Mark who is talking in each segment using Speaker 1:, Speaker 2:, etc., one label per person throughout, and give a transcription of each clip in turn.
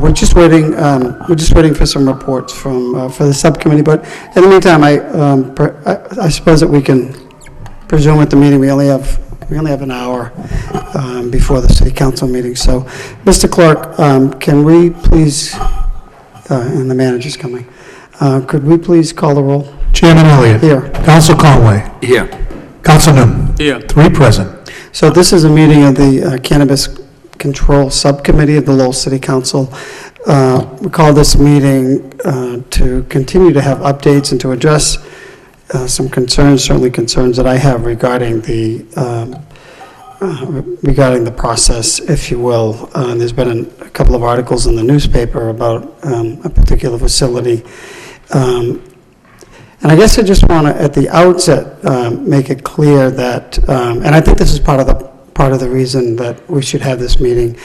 Speaker 1: We're just waiting. We're just waiting for some reports from for the subcommittee. But in the meantime, I suppose that we can presume at the meeting we only have an hour before the city council meeting. So, Mr. Clerk, can we please, and the manager's coming, could we please call the roll?
Speaker 2: Chairman Elliott.
Speaker 1: Here.
Speaker 2: Council Conway.
Speaker 3: Here.
Speaker 2: Council Newman.
Speaker 3: Here.
Speaker 2: 3 present.
Speaker 1: So this is a meeting of the Cannabis Control Subcommittee of the Lowell City Council. We call this meeting to continue to have updates and to address some concerns, certainly concerns that I have regarding the process, if you will. There's been a couple of articles in the newspaper about a particular facility. And I guess I just want to, at the outset, make it clear that, and I think this is part of the reason that we should have this meeting,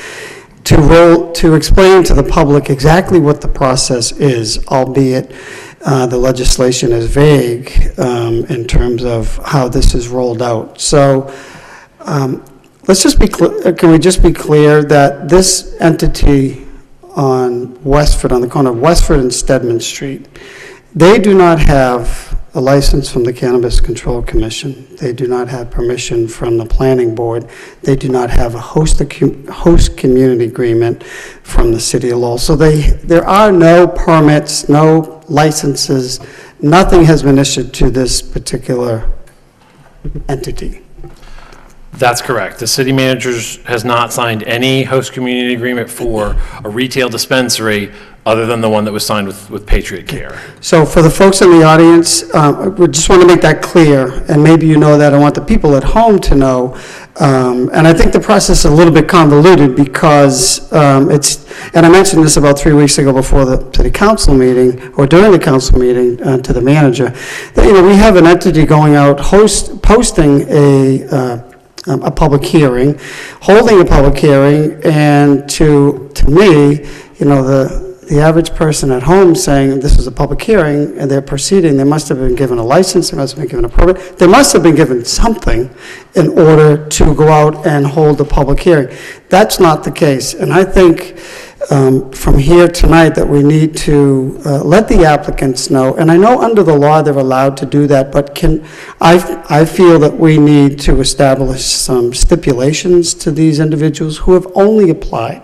Speaker 1: to explain to the public exactly what the process is, albeit the legislation is vague in terms of how this is rolled out. So let's just be clear. Can we just be clear that this entity on Westford, on the corner of Westford and Stedman Street, they do not have a license from the Cannabis Control Commission. They do not have permission from the planning board. They do not have a host community agreement from the city of Lowell. So there are no permits, no licenses, nothing has been issued to this particular entity.
Speaker 4: That's correct. The city manager has not signed any host community agreement for a retail dispensary other than the one that was signed with Patriot Care.
Speaker 1: So for the folks in the audience, we just want to make that clear, and maybe you know that. I want the people at home to know. And I think the process is a little bit convoluted because and I mentioned this about 3 weeks ago before the city council meeting, or during the council meeting to the manager, that, we have an entity going out posting a public hearing, holding a public hearing, and to me, the average person at home saying this is a public hearing and they're proceeding, they must have been given a license, they must have been given a permit, they must have been given something in order to go out and hold a public hearing. That's not the case, and I think from here tonight that we need to let the applicants know, and I know under the law they're allowed to do that, but I feel that we need to establish some stipulations to these individuals who have only applied.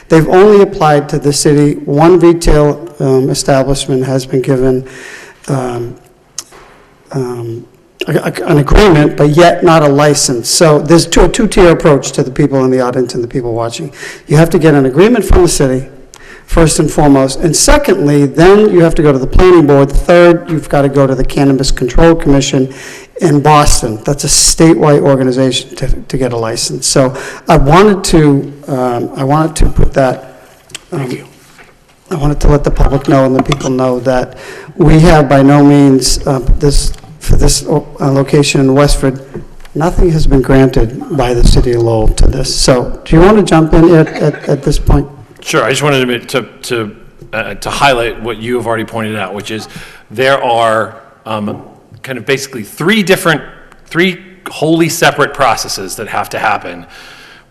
Speaker 1: They've only applied to the city. One retail establishment has been given an agreement, but yet not a license. So there's a two-tier approach to the people in the audience and the people watching. You have to get an agreement from the city, first and foremost. And secondly, then you have to go to the planning board. Third, you've got to go to the Cannabis Control Commission in Boston. That's a statewide organization to get a license. So I wanted to put that.
Speaker 4: Thank you.
Speaker 1: I wanted to let the public know and the people know that we have by no means for this location in Westford, nothing has been granted by the city of Lowell to this. So do you want to jump in at this point?
Speaker 4: Sure. I just wanted to highlight what you have already pointed out, which is there are kind of basically three wholly separate processes that have to happen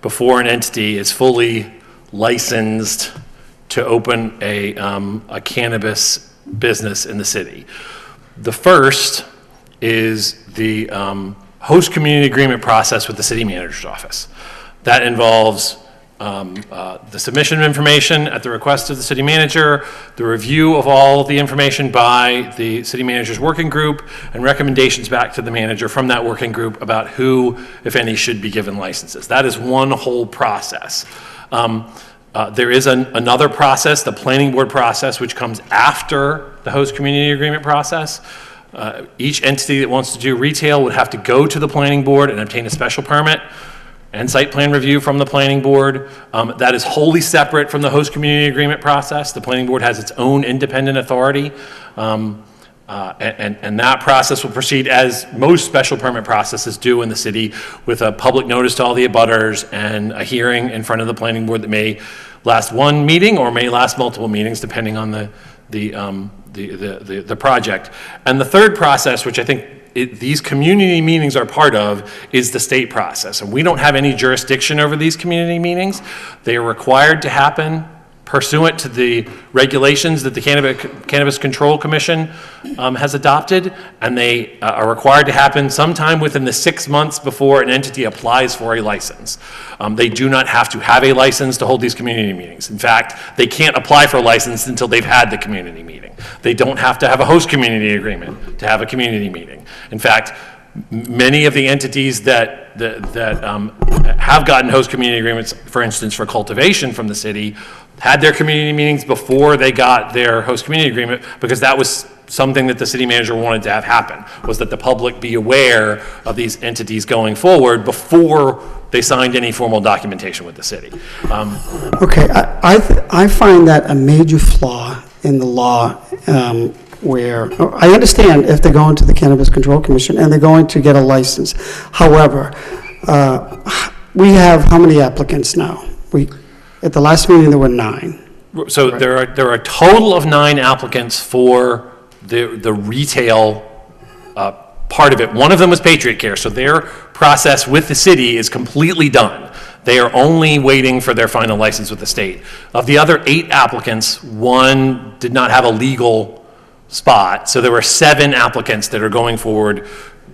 Speaker 4: before an entity is fully licensed to open a cannabis business in the city. The first is the host community agreement process with the city manager's office. That involves the submission of information at the request of the city manager, the review of all the information by the city manager's working group, and recommendations back to the manager from that working group about who, if any, should be given licenses. That is one whole process. There is another process, the planning board process, which comes after the host community agreement process. Each entity that wants to do retail would have to go to the planning board and obtain a special permit and site plan review from the planning board. That is wholly separate from the host community agreement process. The planning board has its own independent authority, and that process will proceed as most special permit processes do in the city, with a public notice to all the abutters and a hearing in front of the planning board that may last one meeting or may last multiple meetings, depending on the project. And the third process, which I think these community meetings are part of is the state process. And we don't have any jurisdiction over these community meetings. They are required to happen pursuant to the regulations that the Cannabis Control Commission has adopted, and they are required to happen sometime within the 6 months before an entity applies for a license. They do not have to have a license to hold these community meetings. In fact, they can't apply for a license until they've had the community meeting. They don't have to have a host community agreement to have a community meeting. In fact, many of the entities that have gotten host community agreements, for instance, for cultivation from the city, had their community meetings before they got their host community agreement, because that was something that the city manager wanted to have happen, was that the public be aware of these entities going forward before they signed any formal documentation with the city.
Speaker 1: Okay, I find that a major flaw in the law, where I understand if they're going to the Cannabis Control Commission and they're going to get a license. However, we have how many applicants now? At the last meeting, there were 9.
Speaker 4: So right. There are a total of 9 applicants for the retail part of it. One of them was Patriot Care, so their process with the city is completely done. They are only waiting for their final license with the state. Of the other 8 applicants, 1 did not have a legal spot, so there were 7 applicants that are going forward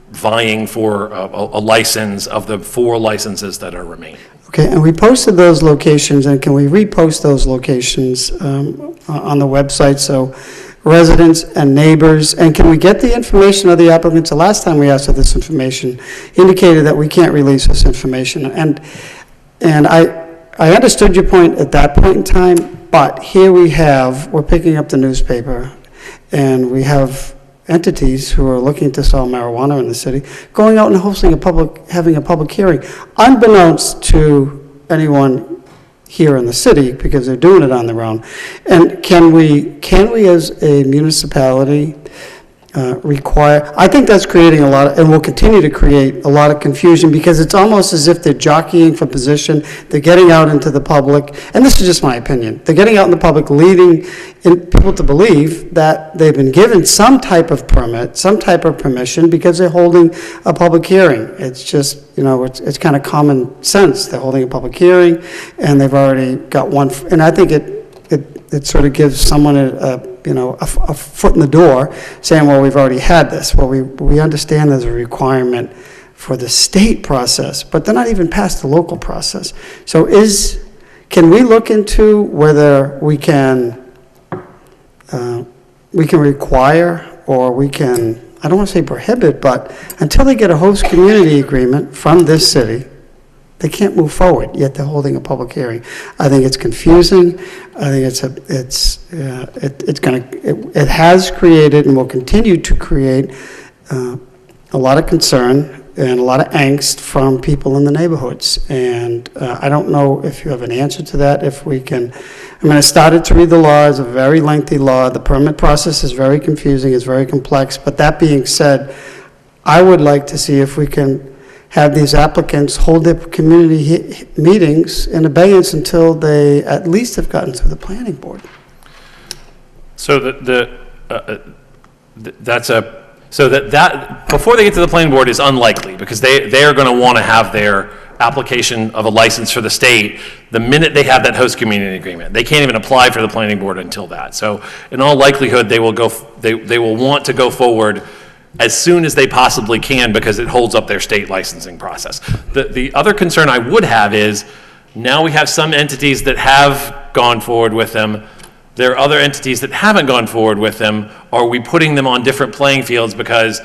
Speaker 4: vying for a license of the 4 licenses that are remaining.
Speaker 1: Okay, and we posted those locations, and can we repost those locations on the website so residents and neighbors, and can we get the information of the applicants? The last time we asked for this information indicated that we can't release this information, and I understood your point at that point in time, but here we're picking up the newspaper, and we have entities who are looking to sell marijuana in the city, going out and having a public hearing, unbeknownst to anyone here in the city, because they're doing it on their own. And can we as a municipality require, I think that's creating a lot of, and will continue to create a lot of confusion, because it's almost as if they're jockeying for position. They're getting out into the public, and this is just my opinion, they're getting out in the public, leading people to believe that they've been given some type of permit, some type of permission, because they're holding a public hearing. It's just, it's kind of common sense. They're holding a public hearing, and they've already got one, and I think it sort of gives someone a foot in the door, saying, well, we've already had this. Well, we understand there's a requirement for the state process, but they're not even past the local process. So can we look into whether we can require, or we can, I don't want to say prohibit, but until they get a host community agreement from this city, they can't move forward, yet they're holding a public hearing. I think it's confusing. I think it has created and will continue to create a lot of concern and a lot of angst from people in the neighborhoods. And I don't know if you have an answer to that. I started to read the law. It's a very lengthy law. The permit process is very confusing. It's very complex. But that being said, I would like to see if we can have these applicants hold their community meetings in abeyance until they at least have gotten through the planning board.
Speaker 4: So that before they get to the planning board is unlikely, because they are going to want to have their application of a license for the state the minute they have that host community agreement. They can't even apply for the planning board until that. So in all likelihood, they will want to go forward as soon as they possibly can, because it holds up their state licensing process. The other concern I would have is, now we have some entities that have gone forward with them. There are other entities that haven't gone forward with them. Are we putting them on different playing fields because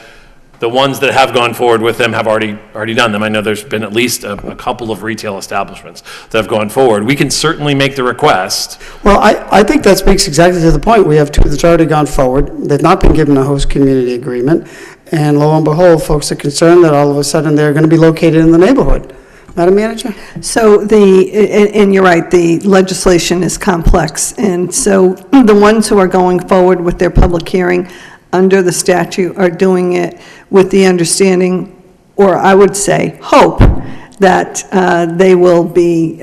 Speaker 4: the ones that have gone forward with them have already done them? I know there's been at least a couple of retail establishments that have gone forward. We can certainly make the request.
Speaker 1: Well, I think that speaks exactly to the point. We have 2 that's already gone forward. They've not been given a host community agreement. And lo and behold, folks are concerned that all of a sudden they're going to be located in the neighborhood. Madam Manager?
Speaker 3: So and you're right, the legislation is complex. And so the ones who are going forward with their public hearing under the statute are doing it with the understanding, or I would say hope, that they will be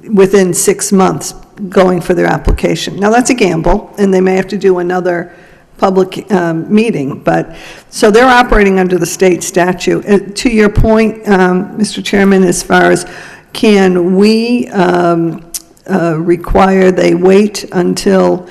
Speaker 3: within 6 months going for their application. Now, that's a gamble, and they may have to do another public meeting, but, so they're operating under the state statute. To your point, Mr. Chairman, as far as can we require they wait until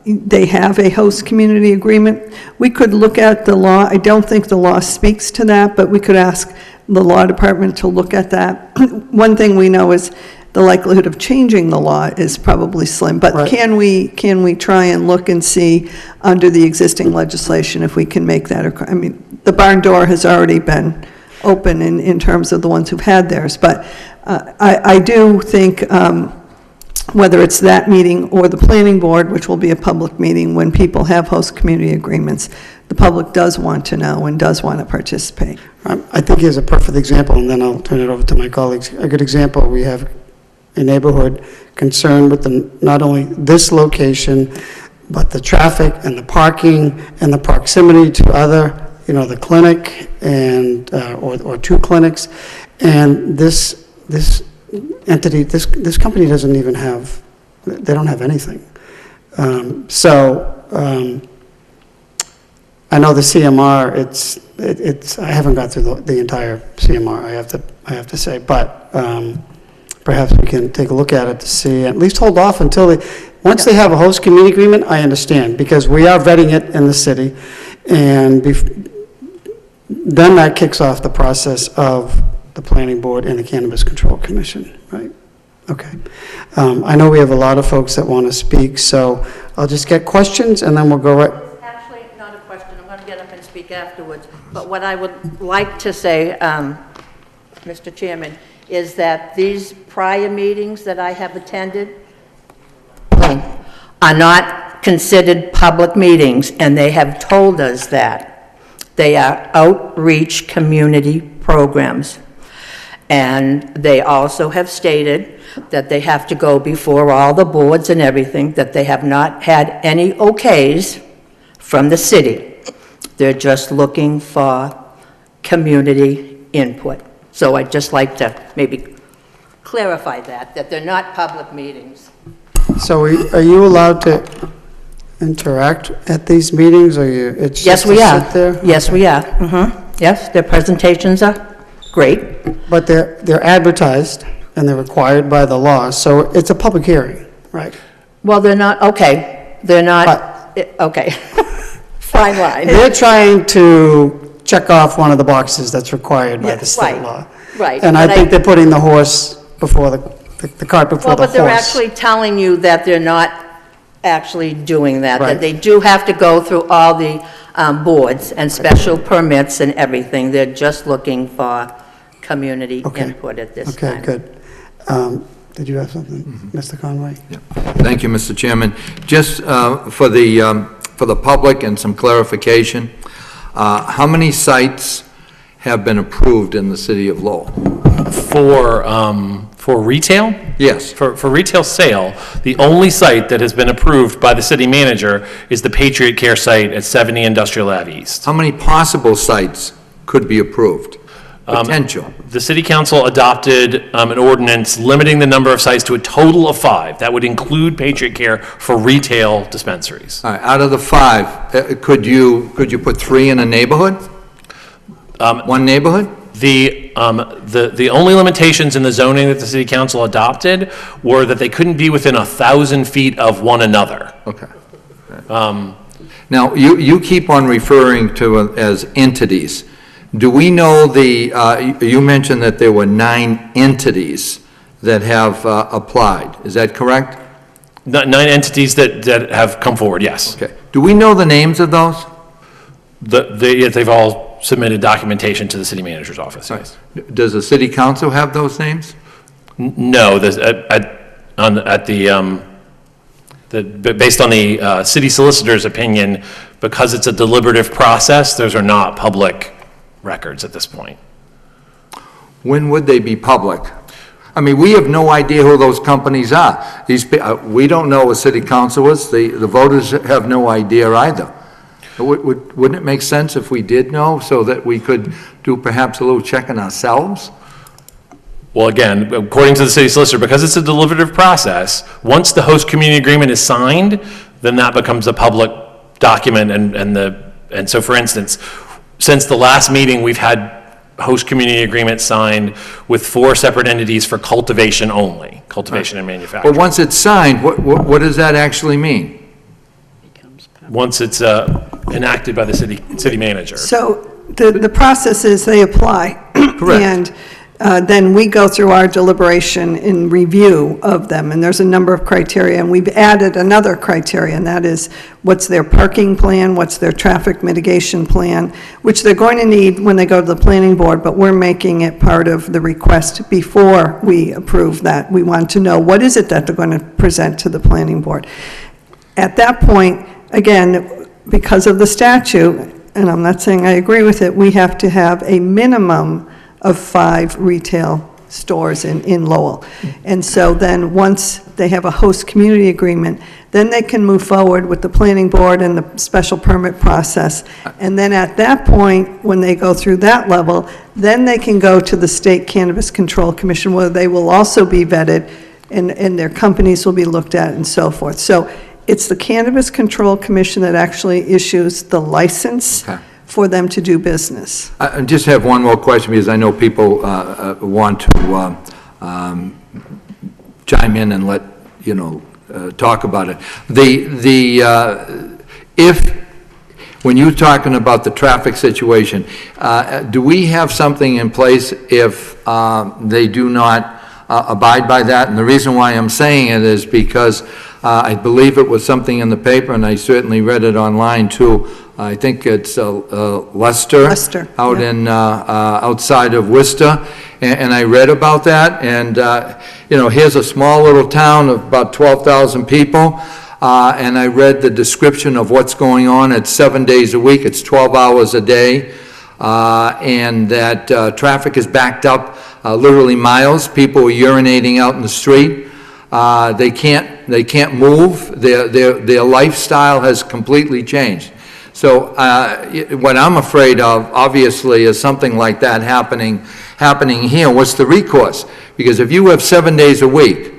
Speaker 3: they have a host community agreement? We could look at the law. I don't think the law speaks to that, but we could ask the law department to look at that. One thing we know is the likelihood of changing the law is probably slim, but
Speaker 1: Right.
Speaker 3: can we try and look and see under the existing legislation if we can make that, I mean, the barn door has already been open in terms of the ones who've had theirs, but I do think whether it's that meeting or the planning board, which will be a public meeting, when people have host community agreements, the public does want to know and does want to participate.
Speaker 1: I think here's a perfect example, and then I'll turn it over to my colleagues. A good example, we have a neighborhood concerned with not only this location, but the traffic and the parking and the proximity to other, the clinic and, or two clinics. And this entity, this company doesn't even have, they don't have anything. I know the CMR, I haven't got through the entire CMR, I have to say, but perhaps we can take a look at it to see, at least hold off until once they have a host community agreement, I understand, because we are vetting it in the city, and then that kicks off the process of the planning board and the Cannabis Control Commission, right? Okay. I know we have a lot of folks that want to speak, so I'll just get questions, and then we'll go right.
Speaker 5: Actually, not a question. I'm going to get up and speak afterwards. But what I would like to say, Mr. Chairman, is that these prior meetings that I have attended are not considered public meetings, and they have told us that. They are outreach community programs. And they also have stated that they have to go before all the boards and everything, that they have not had any okays from the city. They're just looking for community input. So I'd just like to maybe clarify that they're not public meetings.
Speaker 1: So are you allowed to interact at these meetings, or it's
Speaker 5: Yes,
Speaker 1: just
Speaker 5: we
Speaker 1: to
Speaker 5: are.
Speaker 1: sit there?
Speaker 5: Yes, we are. Yes, their presentations are great.
Speaker 1: But they're advertised, and they're required by the law, so it's a public hearing, right?
Speaker 5: Well, they're not, okay, they're not, okay. Fine line.
Speaker 1: They're trying to check off one of the boxes that's required by the
Speaker 5: Yes,
Speaker 1: state
Speaker 5: right,
Speaker 1: law.
Speaker 5: right.
Speaker 1: And I
Speaker 5: But
Speaker 1: think they're putting the horse before the cart before
Speaker 5: Well,
Speaker 1: the
Speaker 5: but they're
Speaker 1: horse.
Speaker 5: actually telling you that they're not actually doing that,
Speaker 1: Right.
Speaker 5: that they do have to go through all the boards and special permits and everything. They're just looking for community
Speaker 1: Okay.
Speaker 5: input at this time.
Speaker 1: Okay, good. Did you have something, Mr. Conway?
Speaker 6: Thank you, Mr. Chairman. Just for the public and some clarification, how many sites have been approved in the city of Lowell?
Speaker 4: For retail?
Speaker 6: Yes.
Speaker 4: For retail sale, the only site that has been approved by the city manager is the Patriot Care site at 70 Industrial Ave East.
Speaker 6: How many possible sites could be approved? Potential.
Speaker 4: The city council adopted an ordinance limiting the number of sites to a total of 5. That would include Patriot Care for retail dispensaries.
Speaker 6: All right, out of the 5, could you put 3 in a neighborhood? One neighborhood?
Speaker 4: The only limitations in the zoning that the city council adopted were that they couldn't be within 1,000 feet of one another.
Speaker 6: Okay. Now, you keep on referring to as entities. Do we know you mentioned that there were 9 entities that have applied. Is that correct?
Speaker 4: 9 entities that have come forward, yes.
Speaker 6: Okay. Do we know the names of those?
Speaker 4: They've all submitted documentation to the city manager's office, yes.
Speaker 6: Does the city council have those names?
Speaker 4: No, based on the city solicitor's opinion, because it's a deliberative process, those are not public records at this point.
Speaker 6: When would they be public? I mean, we have no idea who those companies are. We don't know what city council is. The voters have no idea either. Wouldn't it make sense if we did know, so that we could do perhaps a little checking ourselves?
Speaker 4: Well, again, according to the city solicitor, because it's a deliberative process, once the host community agreement is signed, then that becomes a public document and so for instance, since the last meeting, we've had host community agreements signed with 4 separate entities for cultivation only, cultivation and manufacturing.
Speaker 6: But once it's signed, what does that actually mean?
Speaker 4: Once it's enacted by the city manager.
Speaker 3: So the process is they apply.
Speaker 6: Correct.
Speaker 3: And then we go through our deliberation and review of them, and there's a number of criteria, and we've added another criteria, and that is what's their parking plan, what's their traffic mitigation plan, which they're going to need when they go to the planning board, but we're making it part of the request before we approve that. We want to know what is it that they're going to present to the planning board. At that point, again, because of the statute, and I'm not saying I agree with it, we have to have a minimum of 5 retail stores in Lowell. And so then, once they have a host community agreement, then they can move forward with the planning board and the special permit process. And then at that point, when they go through that level, then they can go to the State Cannabis Control Commission, where they will also be vetted, and their companies will be looked at and so forth. So it's the Cannabis Control Commission that actually issues the license for them to do business.
Speaker 6: I just have one more question, because I know people want to chime in and let, talk about it. When you're talking about the traffic situation, do we have something in place if they do not abide by that? And the reason why I'm saying it is because I believe it was something in the paper, and I certainly read it online too. I think it's Leicester. Out
Speaker 3: yeah.
Speaker 6: in, outside of Worcester, and I read about that, and, here's a small little town of about 12,000 people, and I read the description of what's going on. It's 7 days a week, it's 12 hours a day, and that traffic is backed up literally miles. People are urinating out in the street. They can't move. Their lifestyle has completely changed. So what I'm afraid of, obviously, is something like that happening here. What's the recourse? Because if you have 7 days a week,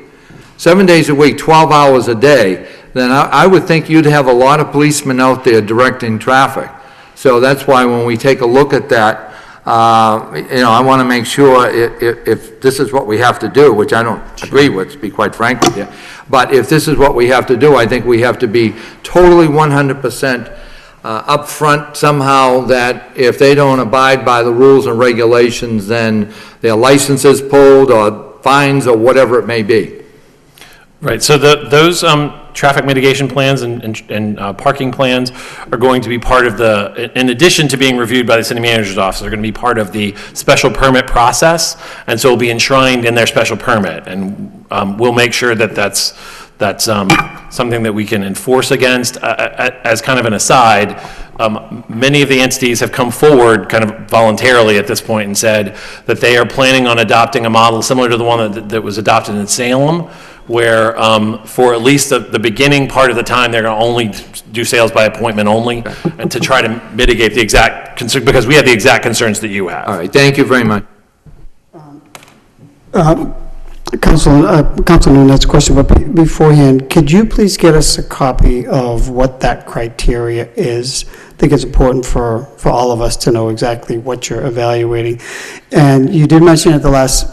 Speaker 6: 12 hours a day, then I would think you'd have a lot of policemen out there directing traffic. So that's why when we take a look at that, I want to make sure if this is what we have to do, which I don't agree with, to be quite frank with you, but if this is what we have to do, I think we have to be totally 100% upfront somehow, that if they don't abide by the rules and regulations, then their license is pulled or fines or whatever it may be.
Speaker 4: Right, so those traffic mitigation plans and parking plans are going to be part of in addition to being reviewed by the city manager's office, they're going to be part of the special permit process, and so it'll be enshrined in their special permit, and we'll make sure that that's something that we can enforce against. As kind of an aside, many of the entities have come forward kind of voluntarily at this point and said that they are planning on adopting a model similar to the one that was adopted in Salem, where for at least the beginning part of the time, they're going to only do sales by appointment only, and to try to mitigate the exact concern, because we have the exact concerns that you have.
Speaker 6: All right, thank you very much.
Speaker 1: Councilman, that's a question, but beforehand, could you please get us a copy of what that criteria is? I think it's important for all of us to know exactly what you're evaluating. And you did mention at the last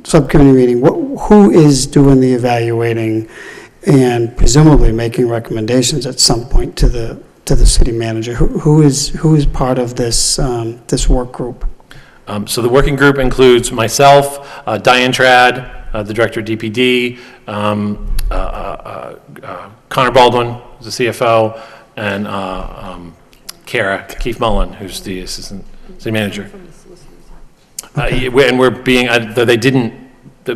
Speaker 1: subcommittee meeting, who is doing the evaluating and presumably making recommendations at some point to the city manager? Who is part of this this work group?
Speaker 4: So the working group includes myself, Diane Trad, the director of DPD, Connor Baldwin, who's the CFO, and Kara Keith Mullen, who's the assistant city manager. And we're being,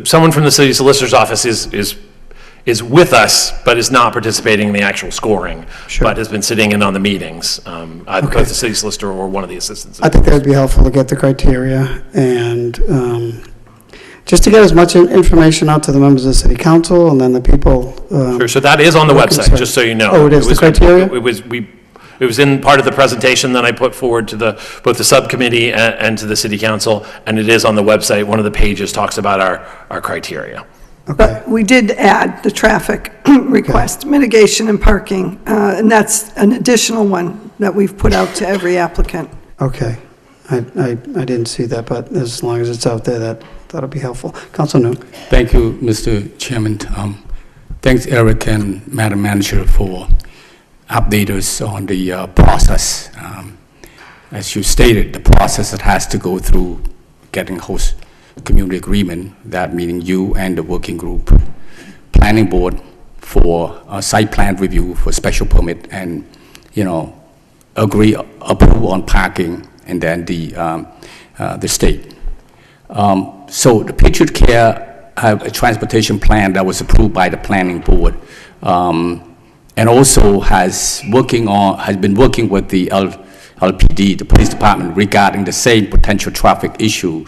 Speaker 4: someone from the city solicitor's office is with us, but is not participating in the actual scoring, but has been sitting in on the meetings, either both the city solicitor or one of the assistants.
Speaker 1: I think that would be helpful to get the criteria, and just to get as much information out to the members of the city council and then the people.
Speaker 4: Sure, so that is on the website, just so you know.
Speaker 1: Oh, it is, the criteria?
Speaker 4: It was in part of the presentation that I put forward to both the subcommittee and to the city council, and it is on the website. One of the pages talks about our criteria.
Speaker 1: Okay,
Speaker 3: But we did add the traffic request, mitigation and parking, and that's an additional one that we've put out to every applicant.
Speaker 1: okay. I didn't see that, but as long as it's out there, that'll be helpful. Council Noon.
Speaker 7: Thank you, Mr. Chairman. Thanks, Eric and Madam Manager, for updating us on the process. As you stated, the process that has to go through getting host community agreement, that meaning you and the working group, planning board for a site plan review for special permit, and, approve on parking, and then the state. So the Patriot Care have a transportation plan that was approved by the planning board, and also has been working with the LPD, the police department, regarding the same potential traffic issue.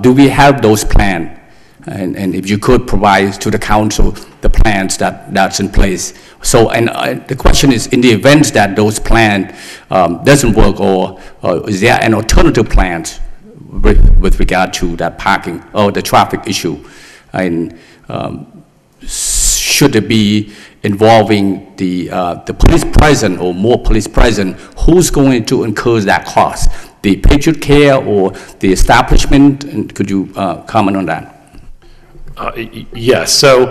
Speaker 7: Do we have those plans? And if you could provide to the council the plans that's in place. So, and the question is, in the event that those plans doesn't work, or is there an alternative plan with regard to that parking or the traffic issue? And should it be involving the police present or more police present? Who's going to incur that cost? The Patriot Care or the establishment? And could you comment on that?
Speaker 4: Yes. So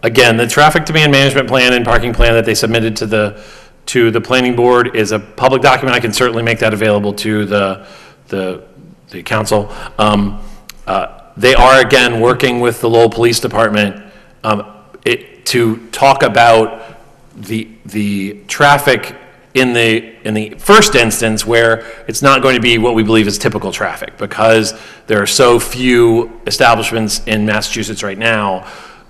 Speaker 4: again, the traffic demand management plan and parking plan that they submitted to the planning board is a public document. I can certainly make that available to the council. They are, again, working with the Lowell Police Department to talk about the traffic in the first instance, where it's not going to be what we believe is typical traffic, because there are so few establishments in Massachusetts right now.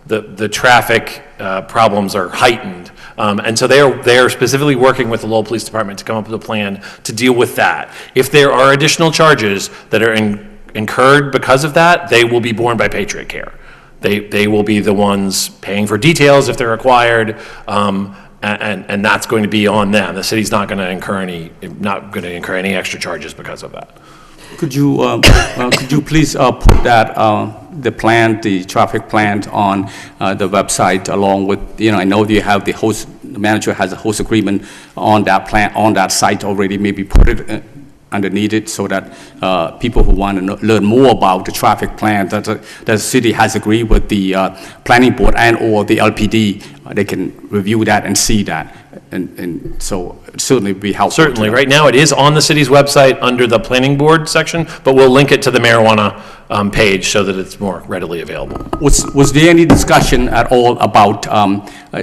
Speaker 4: The traffic problems are heightened, and so they are specifically working with the Lowell Police Department to come up with a plan to deal with that. If there are additional charges that are incurred because of that, they will be borne by Patriot Care. They will be the ones paying for details if they're required, and that's going to be on them. The city's not going to incur any extra charges because of that.
Speaker 7: Could you please put that the traffic plan on the website, along with, I know you have the manager has a host agreement on that plan, on that site already. Maybe put it underneath it, so that people who want to learn more about the traffic plan that the city has agreed with the planning board and or the LPD, they can review that and see that, and so it certainly be helpful.
Speaker 4: Certainly. Right now it is on the city's website under the planning board section, but we'll link it to the marijuana page so that it's more readily available.
Speaker 7: Was there any discussion at all about,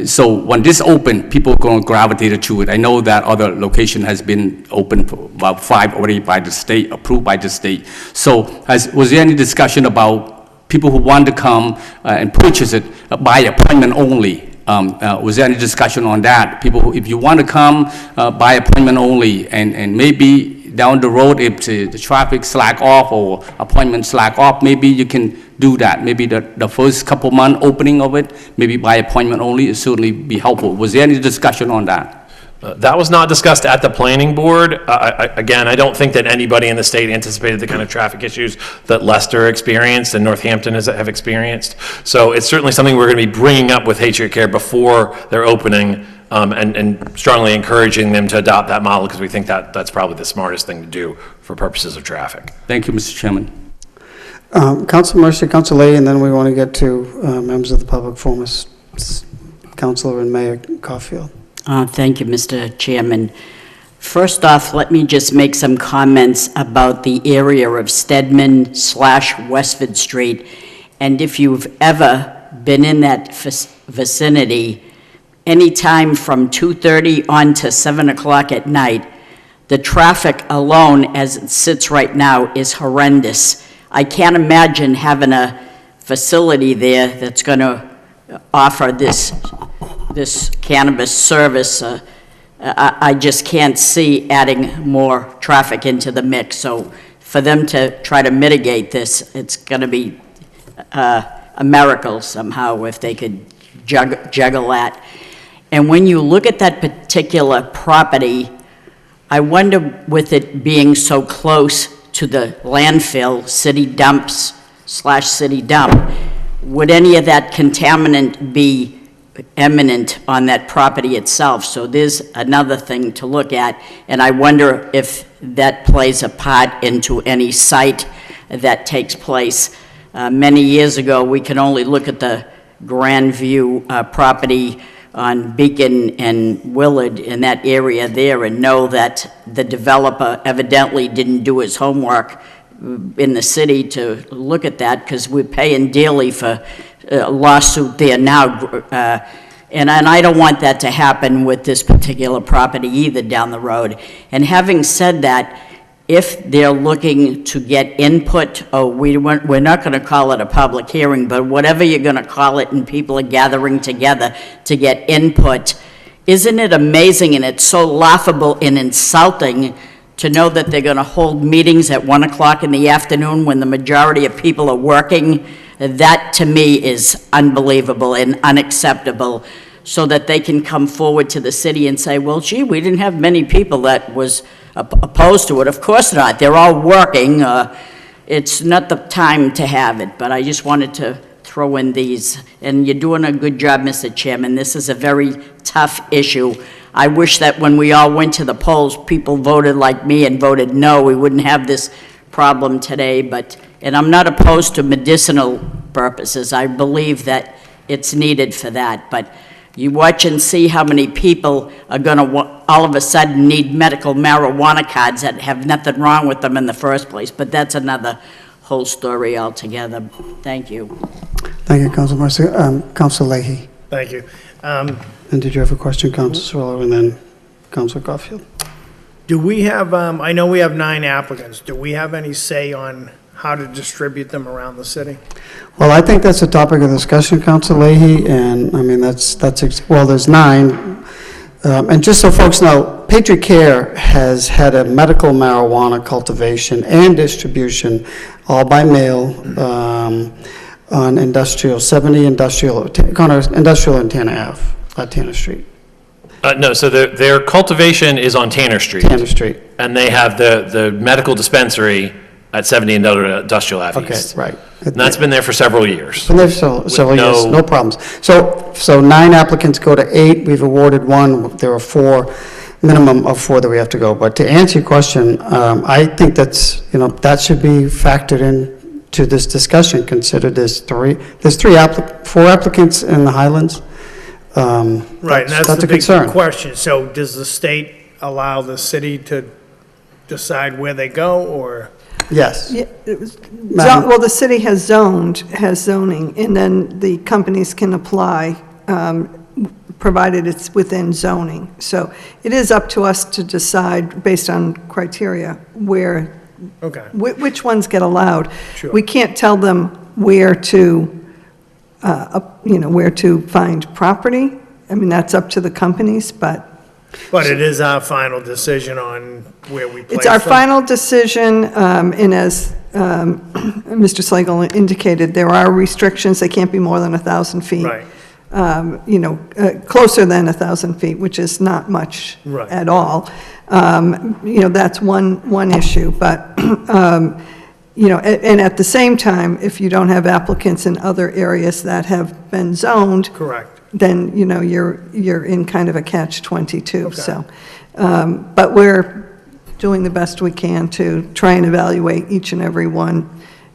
Speaker 7: so when this opened, people are going to gravitate to it? I know that other location has been open for about 5 already by the state, approved by the state. So was there any discussion about people who want to come and purchase it by appointment only? Was there any discussion on that? People who, if you want to come by appointment only, and maybe down the road, if the traffic slack off or appointment slack off, maybe you can do that. Maybe the first couple month opening of it, maybe by appointment only, it certainly be helpful. Was there any discussion on that?
Speaker 4: That was not discussed at the planning board. Again, I don't think that anybody in the state anticipated the kind of traffic issues that Leicester experienced and Northampton have experienced. So it's certainly something we're going to be bringing up with Patriot Care before they're opening, and strongly encouraging them to adopt that model, because we think that that's probably the smartest thing to do for purposes of traffic.
Speaker 7: Thank you, Mr. Chairman.
Speaker 1: Council Mercer, Council Lee, and then we want to get to members of the public forum, Councilor and Mayor Caulfield.
Speaker 8: Thank you, Mr. Chairman. First off, let me just make some comments about the area of Stedman/Westford Street. And if you've ever been in that vicinity, anytime from 2:30 on to 7 o'clock at night, the traffic alone, as it sits right now, is horrendous. I can't imagine having a facility there that's going to offer this cannabis service. I just can't see adding more traffic into the mix. So for them to try to mitigate this, it's going to be a miracle somehow if they could juggle that. And when you look at that particular property, I wonder, with it being so close to the landfill, city dumps/city dump, would any of that contaminant be eminent on that property itself? So there's another thing to look at, and I wonder if that plays a part into any site that takes place. Many years ago, we could only look at the Grandview property on Beacon and Willard in that area there and know that the developer evidently didn't do his homework in the city to look at that, because we're paying dearly for a lawsuit there now. And I don't want that to happen with this particular property either down the road. And having said that, if they're looking to get input, we're not going to call it a public hearing, but whatever you're going to call it, and people are gathering together to get input, isn't it amazing, and it's so laughable and insulting to know that they're going to hold meetings at 1 o'clock in the afternoon when the majority of people are working? That, to me, is unbelievable and unacceptable, so that they can come forward to the city and say, well, gee, we didn't have many people that was opposed to it. Of course not. They're all working. It's not the time to have it, but I just wanted to throw in these. And you're doing a good job, Mr. Chairman. This is a very tough issue. I wish that when we all went to the polls, people voted like me and voted no. We wouldn't have this problem today, and I'm not opposed to medicinal purposes. I believe that it's needed for that, but you watch and see how many people are going to all of a sudden need medical marijuana cards that have nothing wrong with them in the first place. But that's another whole story altogether. Thank you.
Speaker 1: Thank you, Council Mercer. Council Leahy.
Speaker 9: Thank you.
Speaker 1: And did you have a question, Council Swallow, and then Council Garfield?
Speaker 9: Do we have, I know we have 9 applicants. Do we have any say on how to distribute them around the city?
Speaker 1: Well, I think that's a topic of discussion, Council Leahy, and I mean, well, there's 9. And just so folks know, Patriot Care has had a medical marijuana cultivation and distribution, all by mail, on Industrial, 70 Industrial and Tanner Ave, Tanner Street.
Speaker 4: No, so their cultivation is on Tanner Street.
Speaker 1: Tanner Street.
Speaker 4: And they have the medical dispensary at 70 Industrial Ave
Speaker 1: Okay,
Speaker 4: East.
Speaker 1: right.
Speaker 4: And that's been there for several years.
Speaker 1: Been there for several years,
Speaker 4: no-
Speaker 1: no problems. So 9 applicants go to 8, we've awarded 1, there are 4, minimum of 4 that we have to go. But to answer your question, I think that should be factored in to this discussion. Consider there's 4 applicants in the Highlands.
Speaker 9: Right, and that's
Speaker 1: a
Speaker 9: the big
Speaker 1: concern.
Speaker 9: question. So does the state allow the city to decide where they go, or?
Speaker 1: Yes.
Speaker 3: Yeah, well, the city has zoning, and then the companies can apply, provided it's within zoning. So it is up to us to decide, based on criteria, where,
Speaker 9: Okay.
Speaker 3: which ones get allowed.
Speaker 9: Sure.
Speaker 3: We can't tell them where to, where to find property. I mean, that's up to the companies, but
Speaker 9: But it is our final decision on where we place
Speaker 3: it's our
Speaker 9: them?
Speaker 3: final decision, and as Mr. Slagle indicated, there are restrictions. They can't be more than 1,000 feet.
Speaker 9: Right.
Speaker 3: Closer than 1,000 feet, which is not much
Speaker 9: Right.
Speaker 3: at all. That's one issue, but, and at the same time, if you don't have applicants in other areas that have been zoned,
Speaker 9: Correct.
Speaker 3: then, you're in kind of a catch-22,
Speaker 9: Okay.
Speaker 3: so. But we're doing the best we can to try and evaluate each and every one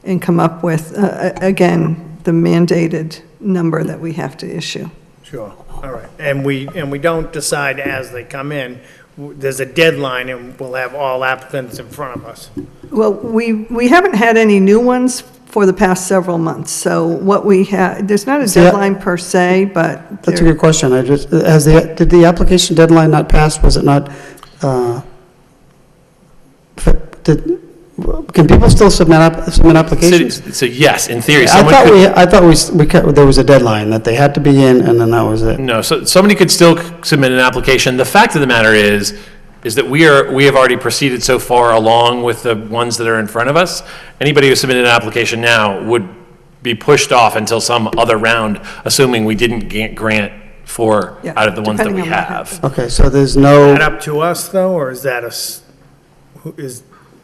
Speaker 3: and come up with, again, the mandated number that we have to issue.
Speaker 9: Sure, all right. And we don't decide as they come in. There's a deadline, and we'll have all applicants in front of us.
Speaker 3: Well, we haven't had any new ones for the past several months, so what we have, there's not a deadline per se, but.
Speaker 1: That's a good question. Did the application deadline not pass? Was it not, can people still submit applications?
Speaker 4: So yes, in theory,
Speaker 1: I
Speaker 4: someone could.
Speaker 1: thought there was a deadline, that they had to be in, and then that was it.
Speaker 4: No, so somebody could still submit an application. The fact of the matter is that we have already proceeded so far along with the ones that are in front of us. Anybody who submitted an application now would be pushed off until some other round, assuming we didn't grant 4
Speaker 3: Yeah,
Speaker 4: out of the ones that we
Speaker 3: depending on what
Speaker 4: have.
Speaker 3: happens.
Speaker 1: Okay, so there's no,
Speaker 9: Is that up to us, though, or is that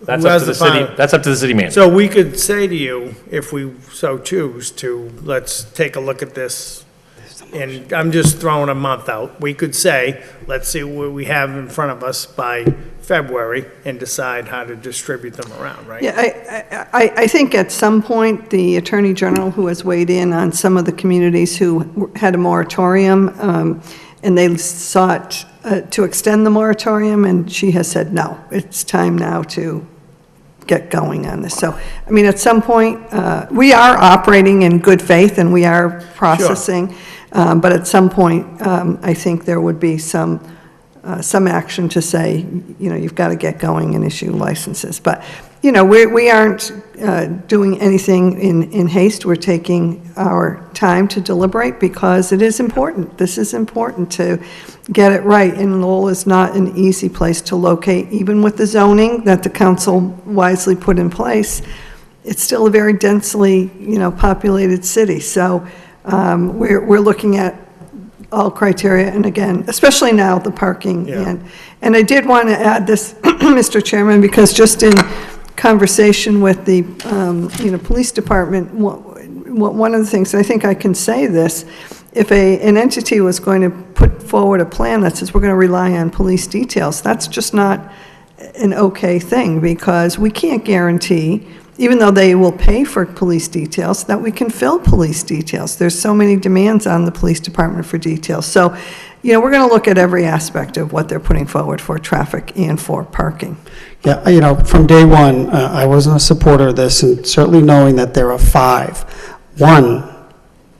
Speaker 4: That's
Speaker 9: who
Speaker 4: up
Speaker 9: has
Speaker 4: to the
Speaker 9: final-
Speaker 4: city, that's up to the city manager.
Speaker 9: So we could say to you, if we so choose to, let's take a look at this, and I'm just throwing a month out. We could say, let's see what we have in front of us by February and decide how to distribute them around, right?
Speaker 3: Yeah, I think at some point, the Attorney General, who has weighed in on some of the communities who had a moratorium, and they sought to extend the moratorium, and she has said, no, it's time now to get going on this. So, I mean, at some point, we are operating in good faith, and we are processing, but at some point, I think there would be some action to say, you know, you've got to get going and issue licenses. But, you know, we aren't doing anything in haste. We're taking our time to deliberate because it is important. This is important to get it right. And Lowell is not an easy place to locate, even with the zoning that the council wisely put in place. It's still a very densely, you know, populated city. So we're looking at all criteria, and again, especially now, the parking.
Speaker 9: Yeah.
Speaker 3: And I did want to add this, Mr. Chairman, because just in conversation with the, you know, police department, one of the things, and I think I can say this, if an entity was going to put forward a plan that says we're going to rely on police details, that's just not an okay thing, because we can't guarantee, even though they will pay for police details, that we can fill police details. There's so many demands on the police department for details. So, you know, we're going to look at every aspect of what they're putting forward for traffic and for parking.
Speaker 1: Yeah, you know, from day one, I wasn't a supporter of this, and certainly knowing that there are 5. One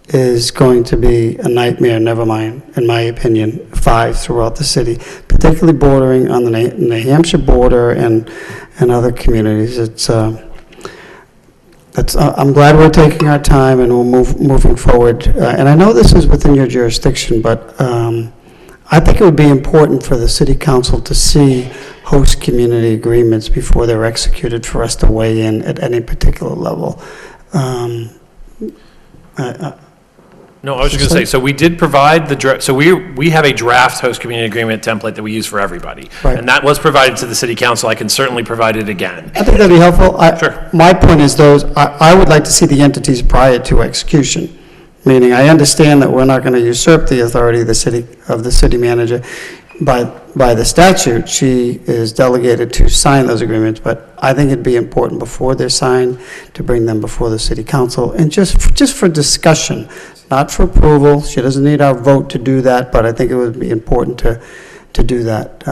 Speaker 1: is going to be a nightmare, never mind, in my opinion, 5 throughout the city, particularly bordering on the New Hampshire border and other communities. It's I'm glad we're taking our time and we're moving forward. And I know this is within your jurisdiction, but I think it would be important for the city council to see host community agreements before they're executed for us to weigh in at any particular level.
Speaker 4: No, I was just going to say, so we did provide so we have a draft host community agreement template that we use for everybody.
Speaker 1: Right.
Speaker 4: And that was provided to the city council. I can certainly provide it again.
Speaker 1: I think that'd be helpful.
Speaker 4: Sure.
Speaker 1: My point is I would like to see the entities prior to execution, meaning I understand that we're not going to usurp the authority of the city manager. By the statute, she is delegated to sign those agreements, but I think it'd be important before they're signed to bring them before the city council, and just for discussion, not for approval. She doesn't need our vote to do that, but I think it would be important to do that.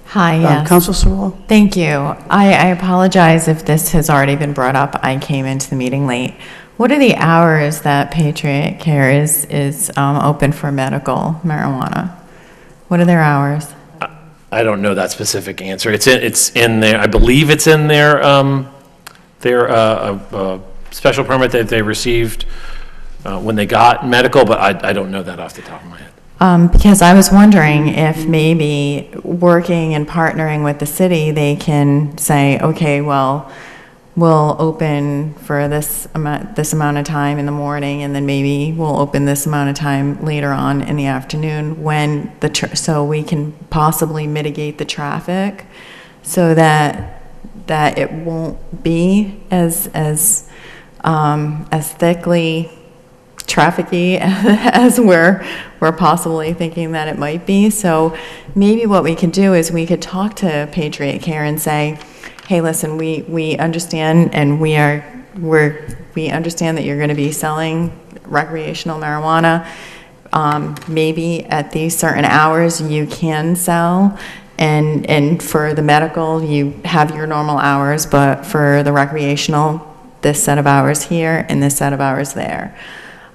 Speaker 10: Hi, yes.
Speaker 1: Councilor Sewell?
Speaker 10: Thank you. I apologize if this has already been brought up. I came into the meeting late. What are the hours that Patriot Care is open for medical marijuana? What are their hours?
Speaker 4: I don't know that specific answer. It's in there. I believe it's in their special permit that they received when they got medical, but I don't know that off the top of my head.
Speaker 10: Because I was wondering if maybe working and partnering with the city, they can say, okay, well, we'll open for this amount of time in the morning, and then maybe we'll open this amount of time later on in the afternoon when so we can possibly mitigate the traffic, so that it won't be as thickly trafficy as we're possibly thinking that it might be. So maybe what we could do is we could talk to Patriot Care and say, hey, listen, we understand, and we understand that you're going to be selling recreational marijuana. Maybe at these certain hours you can sell, and for the medical you have your normal hours, but for the recreational, this set of hours here and this set of hours there.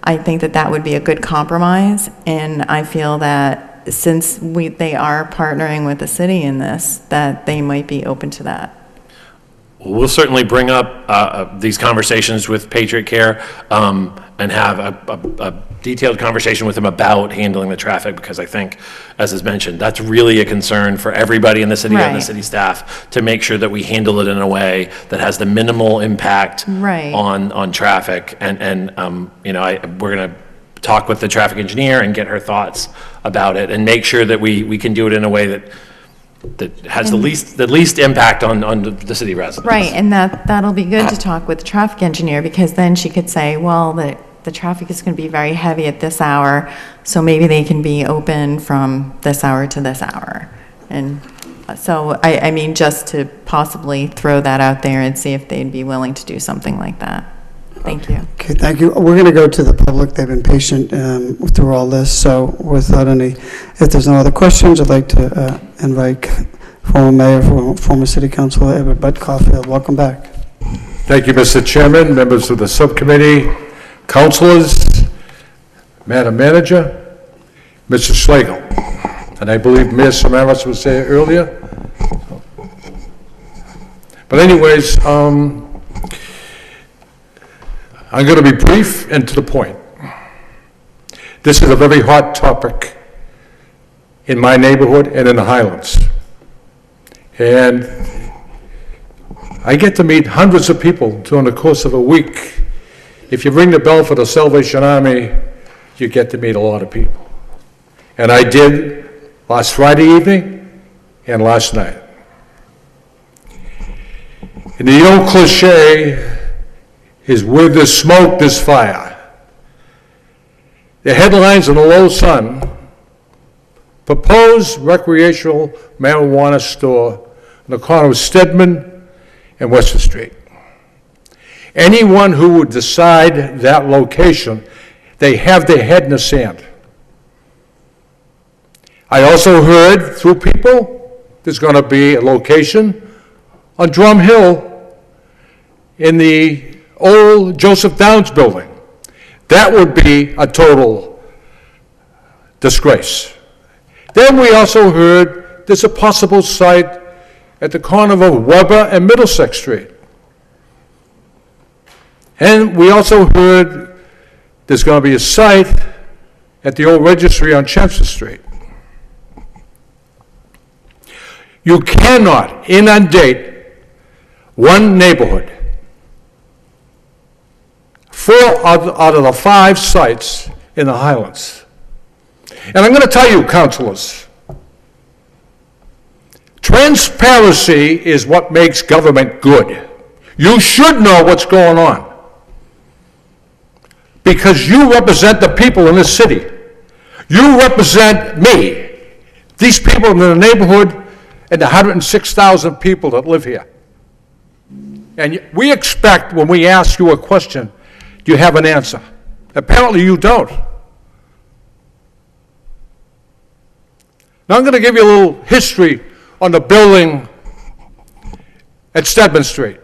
Speaker 10: I think that would be a good compromise, and I feel that since they are partnering with the city in this, that they might be open to that.
Speaker 4: We'll certainly bring up these conversations with Patriot Care and have a detailed conversation with them about handling the traffic, because I think, as is mentioned, that's really a concern for everybody in the city and the city staff, to make sure that we handle it in a way that has the minimal impact on traffic. And you know, we're going to talk with the traffic engineer and get her thoughts about it, and make sure that we can do it in a way that has the least impact on the city residents.
Speaker 10: Right, and that'll be good to talk with the traffic engineer, because then she could say, well, the traffic is going to be very heavy at this hour, so maybe they can be open from this hour to this hour. And so, I mean, just to possibly throw that out there and see if they'd be willing to do something like that. Thank you.
Speaker 1: Okay, thank you. We're going to go to the public. They've been patient through all this, so without any, if there's no other questions, I'd like to invite former mayor, former city councilor Edward Bud Caulfield. Welcome back.
Speaker 11: Thank you, Mr. Chairman, members of the subcommittee, councilors, Madam Manager, Mr. Schlegel, and I believe Mayor Samaras was there earlier. But anyways, I'm going to be brief and to the point. This is a very hot topic in my neighborhood and in the Highlands. And I get to meet hundreds of people during the course of a week. If you ring the bell for the Salvation Army, you get to meet a lot of people. And I did last Friday evening and last night. And the old cliche is, where there's smoke, there's fire. The headlines in the Low Sun: proposed recreational marijuana store on the corner of Stedman and Western Street. Anyone who would decide that location, they have their head in the sand. I also heard through people there's going to be a location on Drum Hill in the old Joseph Downs building. That would be a total disgrace. Then we also heard there's a possible site at the corner of Weber and Middlesex Street. And we also heard there's going to be a site at the old registry on Chester Street. You cannot inundate one neighborhood. 4 out of the 5 sites in the Highlands. And I'm going to tell you, councilors, transparency is what makes government good. You should know what's going on, because you represent the people in this city. You represent me, these people in the neighborhood, and the 106,000 people that live here. And we expect, when we ask you a question, you have an answer. Apparently you don't. Now I'm going to give you a little history on the building at Stedman Street.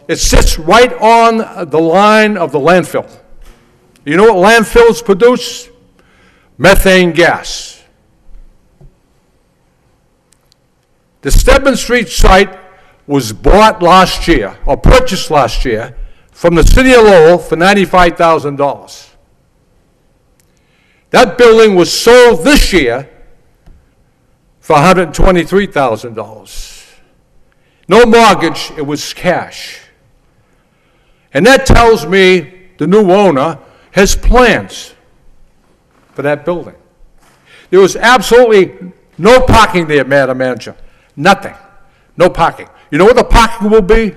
Speaker 11: It sits right on the line of the landfill. You know what landfills produce? Methane gas. The Stedman Street site was bought last year, or purchased last year, from the city of Lowell for $95,000. That building was sold this year for $123,000. No mortgage, it was cash. And that tells me the new owner has plans for that building. There was absolutely no parking there, Madam Manager. Nothing. No parking. You know what the parking will be?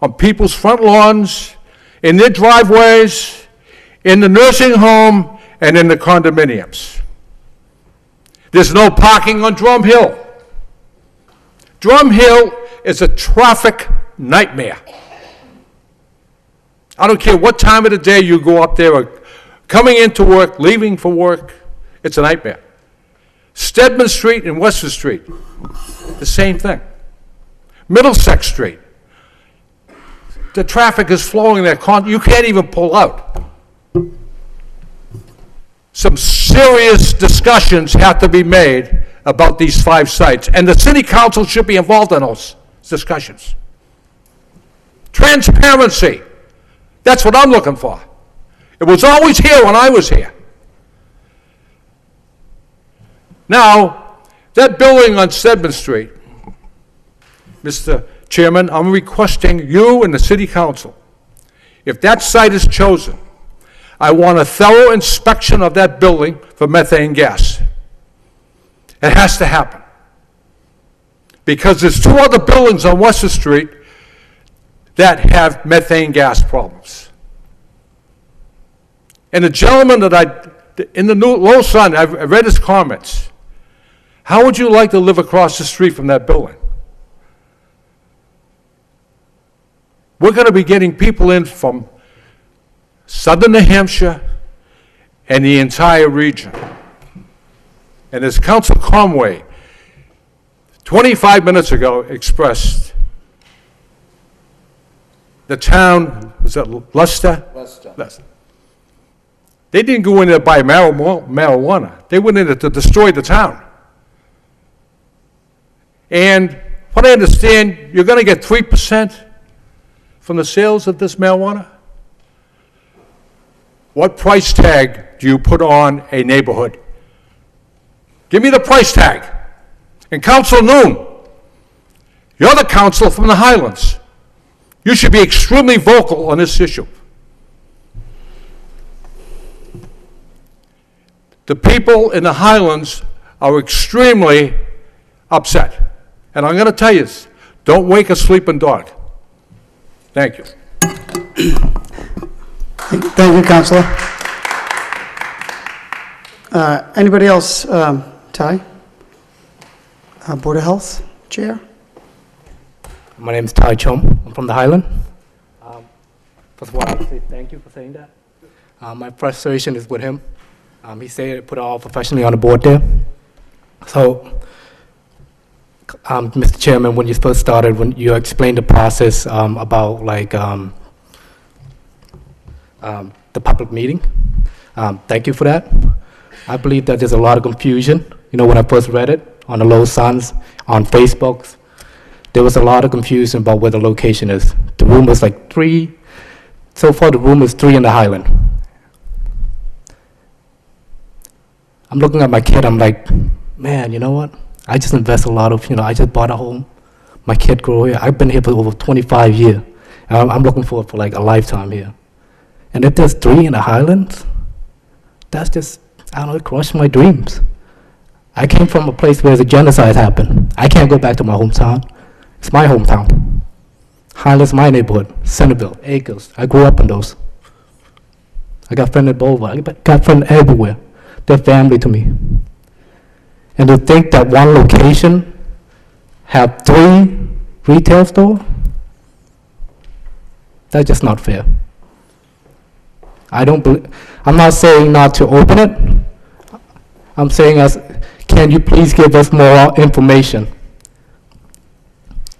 Speaker 11: On people's front lawns, in their driveways, in the nursing home, and in the condominiums. There's no parking on Drum Hill. Drum Hill is a traffic nightmare. I don't care what time of the day you go up there, or coming into work, leaving for work, it's a nightmare. Stedman Street and Western Street, the same thing. Middlesex Street, the traffic is flowing there. You can't even pull out. Some serious discussions have to be made about these 5 sites, and the city council should be involved in those discussions. Transparency, that's what I'm looking for. It was always here when I was here. Now, that building on Stedman Street, Mr. Chairman, I'm requesting you and the city council, if that site is chosen, I want a thorough inspection of that building for methane gas. It has to happen. Because there's 2 other buildings on Worcester Street that have methane gas problems. And the gentleman in the Low Sun, I read his comments. How would you like to live across the street from that building? We're going to be getting people in from southern New Hampshire and the entire region. And as Council Conway 25 minutes ago expressed, the town, was that Leicester? Leicester. They didn't go in there to buy marijuana. They went in there to destroy the town. And what I understand, you're going to get 3% from the sales of this marijuana? What price tag do you put on a neighborhood? Give me the price tag. And Council Noon, you're the council from the Highlands. You should be extremely vocal on this issue. The people in the Highlands are extremely upset. And I'm going to tell you this, don't wake a sleeping dog. Thank you.
Speaker 1: Thank you, Councilor. Anybody else? Ty? Board of Health Chair?
Speaker 12: My name is Ty Chom. I'm from the Highland. First of all, I'd say thank you for saying that. My frustration is with him. He said he put it all professionally on the board there. So, Mr. Chairman, when you first started, when you explained the process about like the public meeting, thank you for that. I believe that there's a lot of confusion. You know, when I first read it on the Low Suns, on Facebook, there was a lot of confusion about where the location is. The room was like 3. So far, the room is 3 in the Highland. I'm looking at my kid, I'm like, man, you know what? I just invest a lot of, I just bought a home. My kid grew here. I've been here for over 25 years. And I'm looking forward for like a lifetime here. And if there's 3 in the Highlands, that's just, I don't know, it crushed my dreams. I came from a place where the genocide happened. I can't go back to my hometown. It's my hometown. Highlands, my neighborhood. Centerville, Acres. I grew up in those. I got friends at Boulevard. I got friends everywhere. They're family to me. And to think that one location have 3 retail stores, that's just not fair. I'm not saying not to open it. I'm saying can you please give us more information?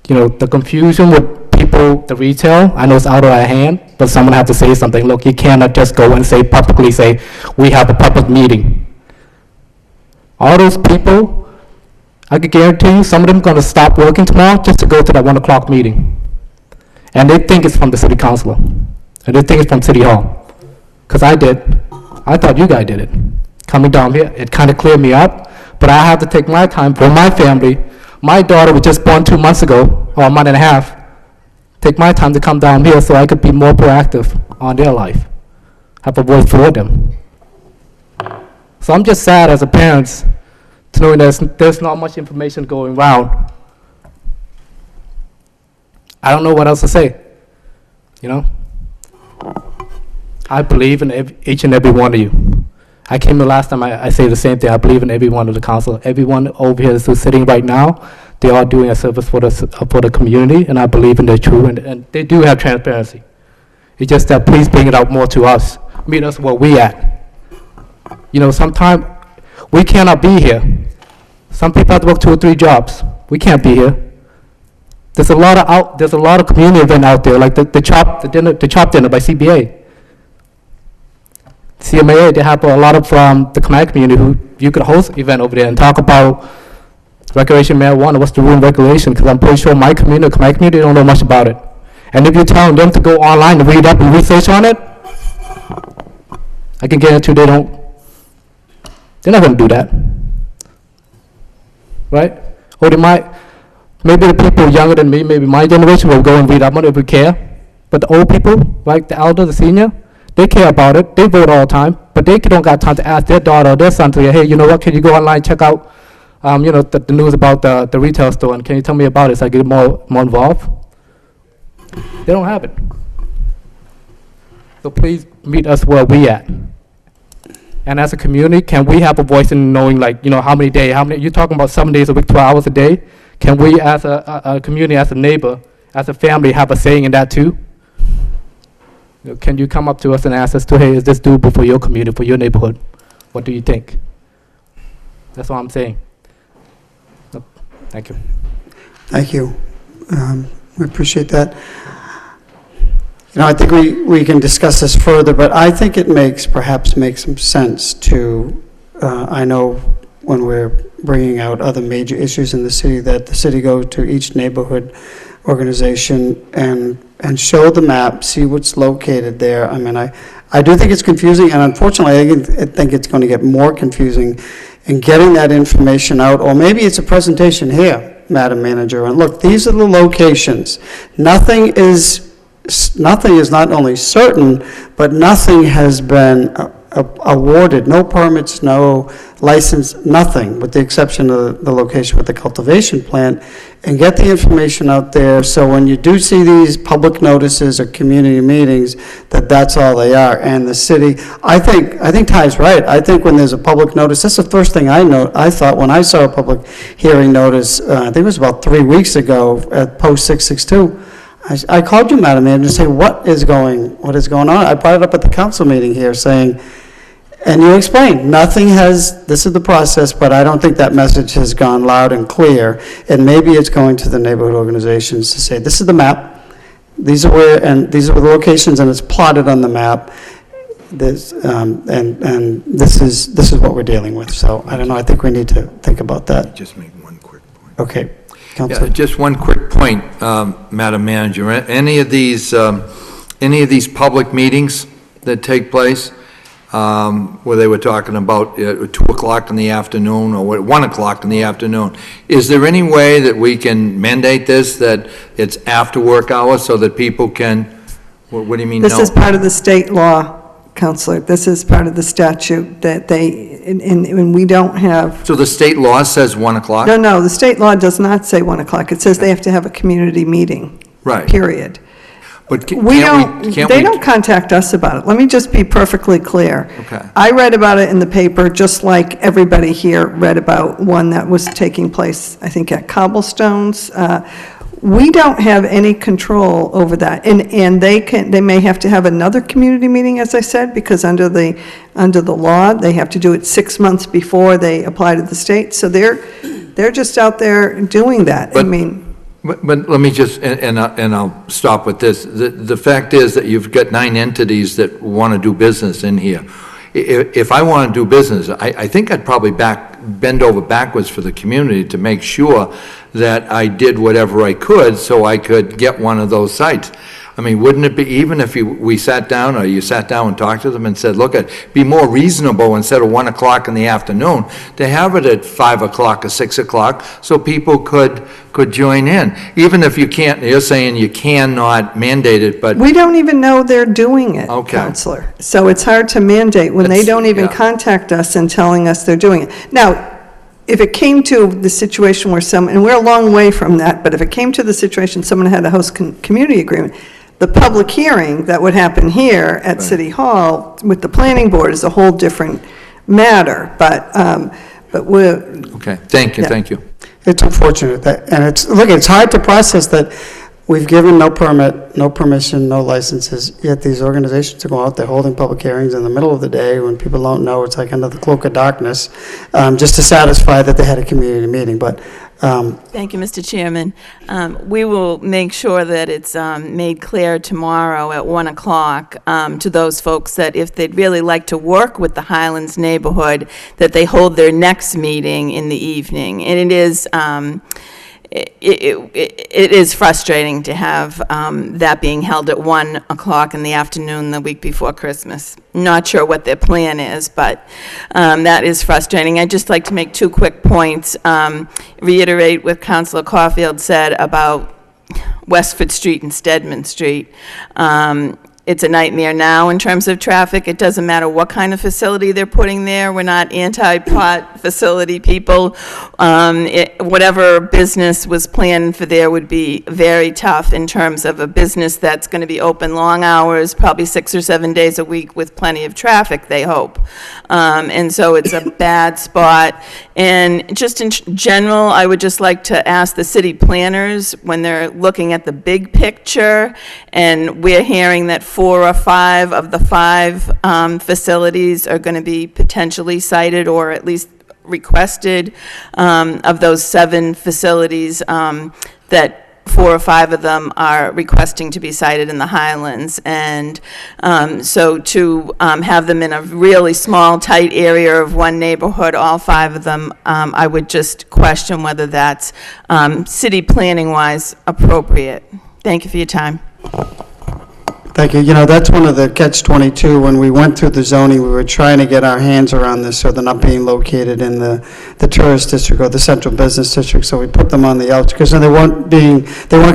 Speaker 12: The confusion with people, the retail, I know it's out of our hand, but someone have to say something. Look, you cannot just go and publicly say, we have a public meeting. All those people, I can guarantee you, some of them are going to stop working tomorrow just to go to that 1 o'clock meeting. And they think it's from the city councilor. And they think it's from City Hall. Because I did. I thought you guys did it. Coming down here, it kind of cleared me up. But I have to take my time for my family. My daughter was just born 2 months ago, or a month and a half. Take my time to come down here so I could be more proactive on their life. Have a voice for them. So I'm just sad as a parent to knowing there's not much information going around. I don't know what else to say, I believe in each and every one of you. I came the last time, I say the same thing. I believe in every one of the council. Everyone over here who's sitting right now, they are doing a service for the community, and I believe in their true, and they do have transparency. It's just that please bring it out more to us. Meet us where we at. Sometimes we cannot be here. Some people have to work 2 or 3 jobs. We can't be here. There's a lot of community event out there, like the chop dinner by CBA. CMAA, they have a lot of the Khmer community who you could host an event over there and talk about recreation marijuana, what's the rule and regulation, because I'm pretty sure my community, Khmer community, don't know much about it. And if you tell them to go online and read up and research on it, I can guarantee they're not going to do that. Right? Or maybe the people younger than me, maybe my generation will go and read up on it if we care. But the old people, like the elder, the senior, they care about it. They vote all the time, but they don't got time to ask their daughter or their son to, hey, you know what, can you go online and check out the news about the retail store, and can you tell me about it so I get more involved? They don't have it. So please meet us where we at. And as a community, can we have a voice in knowing, like, how many days, you're talking about 7 days a week, 12 hours a day? Can we, as a community, as a neighbor, as a family, have a saying in that too? Can you come up to us and ask us to, hey, is this doable for your community, for your neighborhood? What do you think? That's all I'm saying. Thank you.
Speaker 1: Thank you. We appreciate that. I think we can discuss this further, but I think it perhaps makes some sense to, I know when we're bringing out other major issues in the city, that the city go to each neighborhood organization and show the map, see what's located there. I mean, I do think it's confusing, and unfortunately, I think it's going to get more confusing in getting that information out, or maybe it's a presentation here, Madam Manager, and look, these are the locations. Nothing is not only certain, but nothing has been awarded, no permits, no license, nothing, with the exception of the location with the cultivation plant, and get the information out there so when you do see these public notices or community meetings, that's all they are. And the city, I think Ty's right. I think when there's a public notice, that's the first thing I thought when I saw a public hearing notice, I think it was about 3 weeks ago at Post 662, I called you, Madam Mayor, to say, what is going on? I brought it up at the council meeting here saying, and you explained, this is the process, but I don't think that message has gone loud and clear. And maybe it's going to the neighborhood organizations to say, this is the map, these are the locations, and it's plotted on the map. This, and this is what we're dealing with. So I don't know, I think we need to think about that.
Speaker 6: Just make one quick point.
Speaker 1: Okay.
Speaker 6: Yeah, just one quick point, Madam Manager. Any of these public meetings that take place, where they were talking about 2 o'clock in the afternoon or 1 o'clock in the afternoon, is there any way that we can mandate this, that it's after work hours so that people can, what do you mean no?
Speaker 3: This is part of the state law, Counselor. This is part of the statute that and we don't have.
Speaker 6: So the state law says 1 o'clock?
Speaker 3: No, the state law does not say 1 o'clock. It says they have to have a community meeting.
Speaker 6: Right.
Speaker 3: Period.
Speaker 6: But
Speaker 3: They don't contact us about it. Let me just be perfectly clear.
Speaker 6: Okay.
Speaker 3: I read about it in the paper, just like everybody here read about one that was taking place, I think, at Cobblestones. We don't have any control over that, and they may have to have another community meeting, as I said, because under the law, they have to do it 6 months before they apply to the state. So they're just out there doing that.
Speaker 6: But let me just, and I'll stop with this. The fact is that you've got 9 entities that want to do business in here. If I want to do business, I think I'd probably bend over backwards for the community to make sure that I did whatever I could so I could get one of those sites. I mean, wouldn't it be, even if we sat down, or you sat down and talked to them and said, look, be more reasonable instead of 1 o'clock in the afternoon, to have it at 5 o'clock or 6 o'clock so people could join in. Even if you can't, you're saying you cannot mandate it, but.
Speaker 3: We don't even know they're doing it,
Speaker 6: Okay.
Speaker 3: Counselor. So it's hard to mandate when they don't even contact us and telling us they're doing it. Now, if it came to the situation where and we're a long way from that, but if it came to the situation someone had a host community agreement, the public hearing that would happen here at City Hall with the planning board is a whole different matter, but we're.
Speaker 6: Okay, thank you.
Speaker 1: It's unfortunate and it's hard to process that we've given no permit, no permission, no licenses, yet these organizations are going out there holding public hearings in the middle of the day when people don't know, it's like under the cloak of darkness, just to satisfy that they had a community meeting, but.
Speaker 13: Thank you, Mr. Chairman. We will make sure that it's made clear tomorrow at 1 o'clock to those folks that if they'd really like to work with the Highlands neighborhood, that they hold their next meeting in the evening. And it is it is frustrating to have that being held at 1 o'clock in the afternoon the week before Christmas. Not sure what their plan is, but that is frustrating. I'd just like to make 2 quick points, reiterate what Councilor Caulfield said about Westford Street and Stedman Street. it's a nightmare now in terms of traffic. It doesn't matter what kind of facility they're putting there. We're not anti-pot facility people. Whatever business was planned for there would be very tough in terms of a business that's going to be open long hours, probably 6 or 7 days a week with plenty of traffic, they hope. And so it's a bad spot. And just in general, I would just like to ask the city planners, when they're looking at the big picture, and we're hearing that 4 or 5 of the 5 facilities are going to be potentially cited, or at least requested, of those 7 facilities, that 4 or 5 of them are requesting to be cited in the Highlands. And so to have them in a really small, tight area of one neighborhood, all 5 of them, I would just question whether that's city planning-wise appropriate. Thank you for your time.
Speaker 1: Thank you. You know, that's one of the catch-22. When we went through the zoning, we were trying to get our hands around this so they're not being located in the tourist district or the central business district, so we put them on the outskirts, they weren't going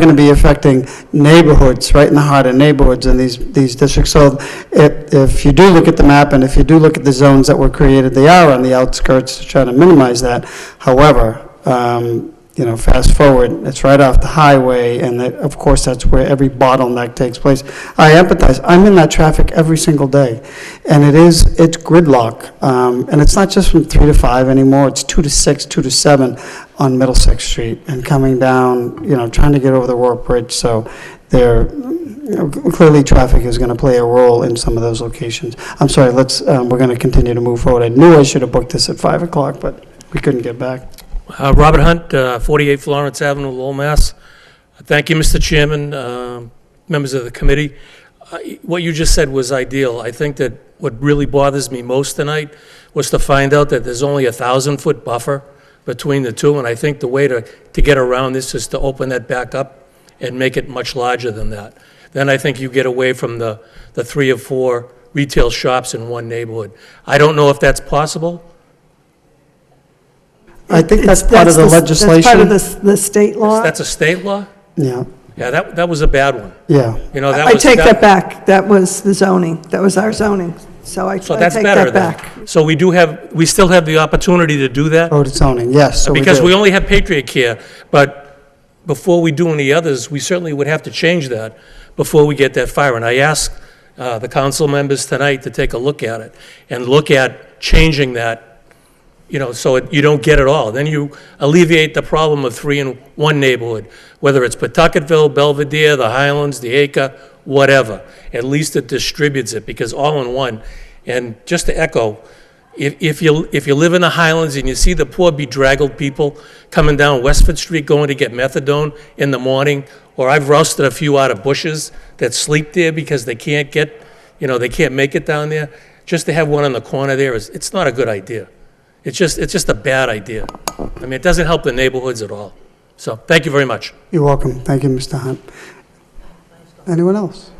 Speaker 1: to be affecting neighborhoods, right in the heart of neighborhoods in these districts. So if you do look at the map and if you do look at the zones that were created, they are on the outskirts to try to minimize that. However, you know, fast forward, it's right off the highway, and of course, that's where every bottleneck takes place. I empathize. I'm in that traffic every single day, and it's gridlock. And it's not just from 3 to 5 anymore. It's 2 to 6, 2 to 7 on Middlesex Street, and coming down, you know, trying to get over the Warp Bridge. So clearly traffic is going to play a role in some of those locations. I'm sorry, we're going to continue to move forward. I knew I should have booked this at 5 o'clock, but we couldn't get back.
Speaker 14: Robert Hunt, 48 Florence Avenue, Lowell, Mass. Thank you, Mr. Chairman, members of the committee. What you just said was ideal. I think that what really bothers me most tonight was to find out that there's only a 1,000-foot buffer between the two, and I think the way to get around this is to open that back up and make it much larger than that. Then I think you get away from the 3 or 4 retail shops in one neighborhood. I don't know if that's possible.
Speaker 1: I think that's part of the legislation.
Speaker 3: That's part of the state law.
Speaker 14: That's a state law?
Speaker 1: Yeah.
Speaker 14: Yeah, that was a bad one.
Speaker 1: Yeah.
Speaker 14: You know,
Speaker 3: I take that back. That was the zoning. That was our zoning. So I
Speaker 14: So that's
Speaker 3: take
Speaker 14: better
Speaker 3: that
Speaker 14: then.
Speaker 3: back.
Speaker 14: So we still have the opportunity to do that?
Speaker 1: Oh, to zoning, yes. So
Speaker 14: Because
Speaker 1: do.
Speaker 14: we only have Patriot Care, but before we do any others, we certainly would have to change that before we get that far. And I asked the council members tonight to take a look at it and look at changing that, you know, so you don't get it all. Then you alleviate the problem of 3 in one neighborhood, whether it's Pawtucketville, Belvedere, the Highlands, the Acre, whatever. At least it distributes it, because all in one. And just to echo, if you live in the Highlands and you see the poor bedraggled people coming down Westford Street going to get methadone in the morning, or I've rousted a few out of bushes that sleep there because they can't get, you know, they can't make it down there, just to have one on the corner there it's not a good idea. It's just a bad idea. I mean, it doesn't help the neighborhoods at all. So, thank you very much.
Speaker 1: You're welcome. Thank you, Mr. Hunt. Anyone else?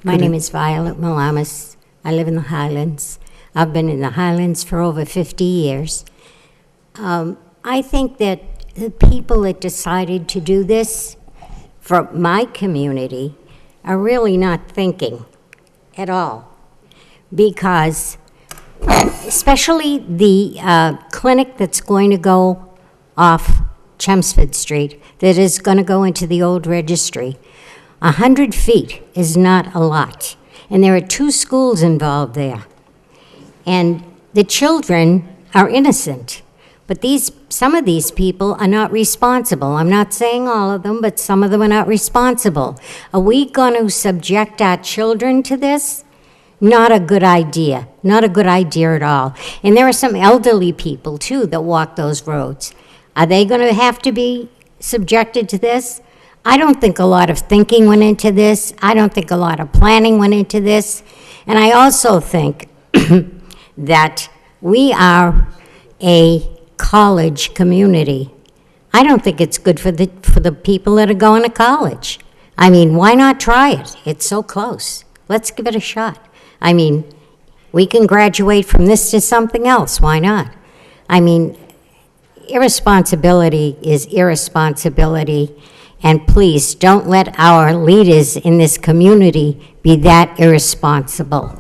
Speaker 15: My name is Violet Malamas. I live in the Highlands. I've been in the Highlands for over 50 years. I think that the people that decided to do this for my community are really not thinking at all, because especially the clinic that's going to go off Chelmsford Street, that is going to go into the old registry, 100 feet is not a lot, and there are 2 schools involved there, and the children are innocent, but some of these people are not responsible. I'm not saying all of them, but some of them are not responsible. Are we going to subject our children to this? Not a good idea. Not a good idea at all. And there are some elderly people, too, that walk those roads. Are they going to have to be subjected to this? I don't think a lot of thinking went into this. I don't think a lot of planning went into this. And I also think that we are a college community. I don't think it's good for the people that are going to college. I mean, why not try it? It's so close. Let's give it a shot. I mean, we can graduate from this to something else. Why not? I mean, irresponsibility is irresponsibility, and please don't let our leaders in this community be that irresponsible.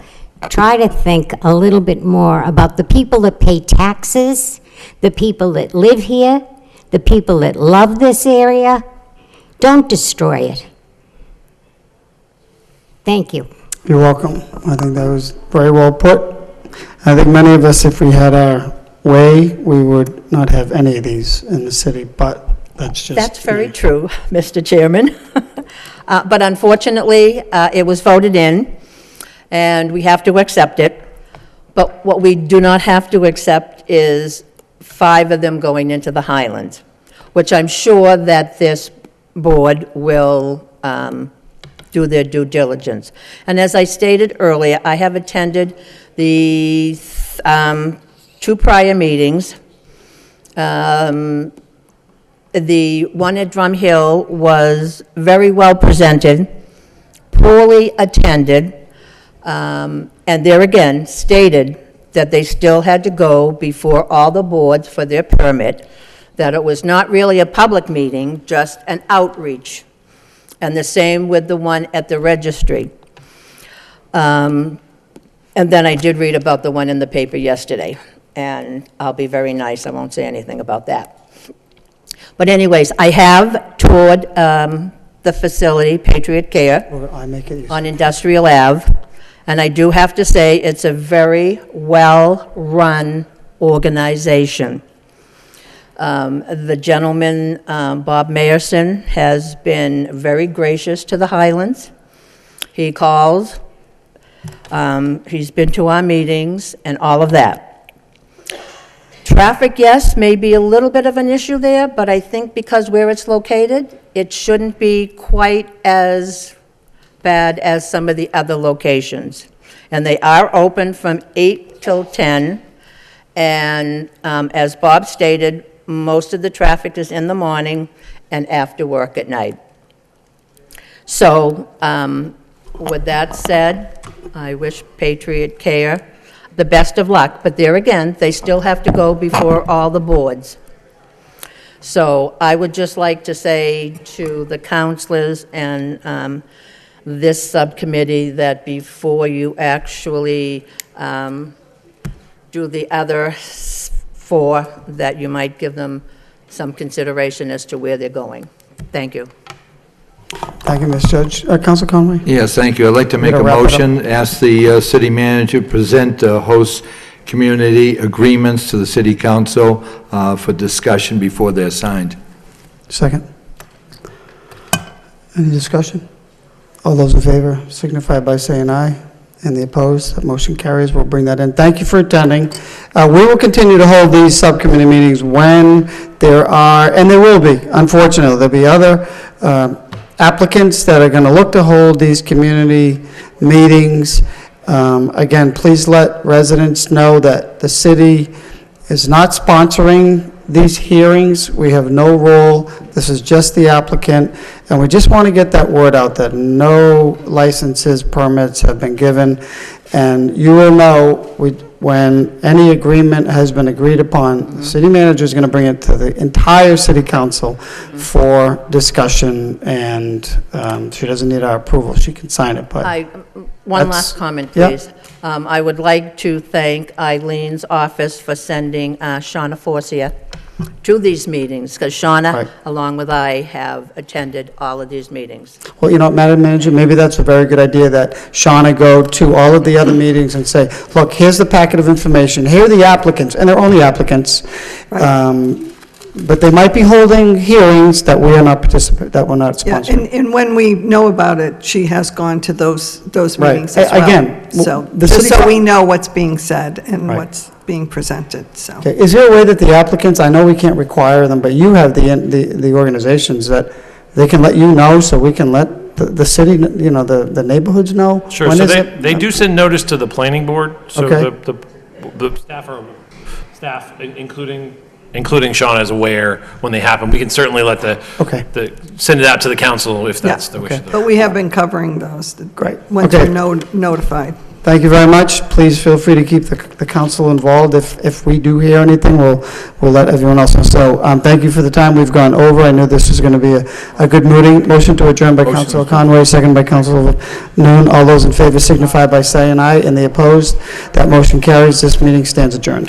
Speaker 15: Try to think a little bit more about the people that pay taxes, the people that live here, the people that love this area. Don't destroy it. Thank you.
Speaker 1: You're welcome. I think that was very well put. I think many of us, if we had our way, we would not have any of these in the city, but that's just...
Speaker 5: That's very true, Mr. Chairman. But unfortunately, it was voted in, and we have to accept it. But what we do not have to accept is 5 of them going into the Highlands, which I'm sure that this board will do their due diligence. And as I stated earlier, I have attended the 2 prior meetings. The one at Drum Hill was very well presented, poorly attended, and there again stated that they still had to go before all the boards for their permit, that it was not really a public meeting, just an outreach. And the same with the one at the registry. And then I did read about the one in the paper yesterday, and I'll be very nice, I won't say anything about that. But anyways, I have toured the facility, Patriot Care, on Industrial Ave, and I do have to say it's a very well-run organization. The gentleman, Bob Mayerson, has been very gracious to the Highlands. He calls, he's been to our meetings and all of that. Traffic, yes, may be a little bit of an issue there, but I think because where it's located, it shouldn't be quite as bad as some of the other locations. And they are open from 8 till 10, and as Bob stated, most of the traffic is in the morning and after work at night. So, with that said, I wish Patriot Care the best of luck, but there again, they still have to go before all the boards. So I would just like to say to the counselors and this subcommittee that before you actually do the other 4, that you might give them some consideration as to where they're going. Thank you.
Speaker 1: Thank you, Ms. Judge. Council Conway?
Speaker 6: Yes, thank you. I'd like to make a motion, ask the city manager to present host community agreements to the city council for discussion before they're signed.
Speaker 1: Second. Any discussion? All those in favor signify by saying aye. And the opposed, that motion carries. We'll bring that in. Thank you for attending. We will continue to hold these subcommittee meetings when there are, and there will be, unfortunately, there'll be other applicants that are going to look to hold these community meetings. Again, please let residents know that the city is not sponsoring these hearings. We have no role. This is just the applicant, and we just want to get that word out that no licenses, permits have been given, and you will know when any agreement has been agreed upon, the city manager is going to bring it to the entire city council for discussion, and she doesn't need our approval. She can sign it, but
Speaker 5: One last comment, please. I would like to thank Eileen's office for sending Shauna Forcia to these meetings, because Shauna, along with I, have attended all of these meetings.
Speaker 1: Well, you know, Madam Manager, maybe that's a very good idea that Shauna go to all of the other meetings and say, look, here's the packet of information, here are the applicants, and they're only applicants, but they might be holding hearings that we are not that we're not sponsoring.
Speaker 3: And when we know about it, she has gone to those meetings as well.
Speaker 1: Again,
Speaker 3: so just so we know what's being said and what's being presented, so.
Speaker 1: Okay. Is there a way that the applicants, I know we can't require them, but you have the organizations that they can let you know, so we can let the city, you know, the neighborhoods know?
Speaker 4: Sure,
Speaker 1: When
Speaker 4: so
Speaker 1: is
Speaker 4: they do send notice to the planning board, so
Speaker 1: Okay.
Speaker 4: the staff, including Shauna, is aware when they happen. We can certainly let send it out to the council if that's the wish of the
Speaker 3: But we have been covering those.
Speaker 1: Great.
Speaker 3: Once they're notified.
Speaker 1: Thank you very much. Please feel free to keep the council involved. If we do hear anything, we'll let everyone else know. So thank you for the time we've gone over. I knew this was going to be a good meeting. Motion to adjourn by Councilor Conway, second by Councilor Noon. All those in favor signify by saying aye, and the opposed. That motion carries. This meeting stands adjourned.